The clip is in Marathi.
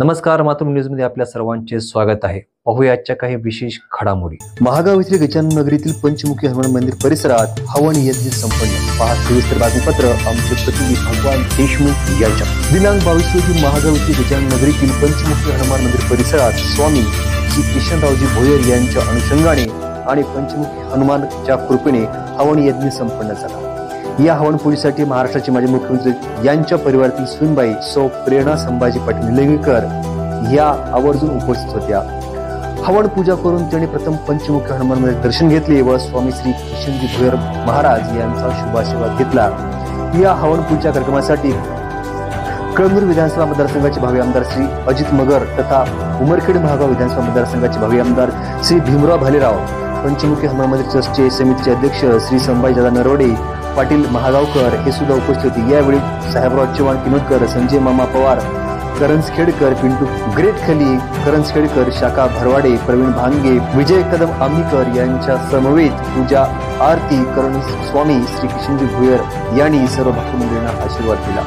नमस्कार, मातृभूमी न्यूजमध्ये आपल्या सर्वांचे स्वागत आहे. पाहूया आजच्या काही विशेष घडामोडी. महागाव येथील गजानन नगरीतील पंचमुखी हनुमान मंदिर परिसरात हवन यज्ञ संपन्न. पहा सविस्तर बातमीपत्र आमचे प्रतिनिधी भगवान देशमुख यांच्या. दिनांक 22 रोजी महागाव येथील गजानन नगरीतील पंचमुखी हनुमान मंदिर परिसरात स्वामी श्री किशनरावजी भोयर यांच्या अनुषंगाने आणि पंचमुखी हनुमानच्या कृपेने हवन यज्ञ संपन्न झाला. या हवन पूजेसाठी महाराष्ट्राचे माजी मुख्यमंत्री यांच्या परिवारातील सुनबाई सौ प्रेरणा संभाजी पाटील निलंगेकर या आवर्जून उपस्थित होत्या. हवन पूजा करून त्यांनी प्रथम पंचमुखी हनुमान मंदिर दर्शन घेतले व स्वामी श्री किशनजी भोयर महाराज यांचा शुभाशीर्वाद घेतला. या हवन पूजा कार्यक्रमासाठी कळमनुर विधानसभा मतदारसंघाचे भावी आमदार श्री अजित मगर तथा उमरखेड महागाव विधानसभा मतदारसंघाचे भावी आमदार श्री भीमराव भालेराव, पंचमुखी हनुमान मंदिर ट्रस्टचे समितीचे अध्यक्ष श्री संभाजीदादा नरवडे पाटील महागावकर हे सुद्धा उपस्थित होते. यावेळी साहेबराव चव्हाण किनोटकर, संजय मामा पवार, करंजखेडकर, पिंटू ग्रेटखली, करंजखेडकर, शाखा भरवाडे, प्रवीण भांगे, विजय कदम आम्हीकर यांच्या समवेत पूजा आरती करून स्वामी श्री किशनजी भोयर यांनी सर्व भक्तमंडळींना आशीर्वाद दिला.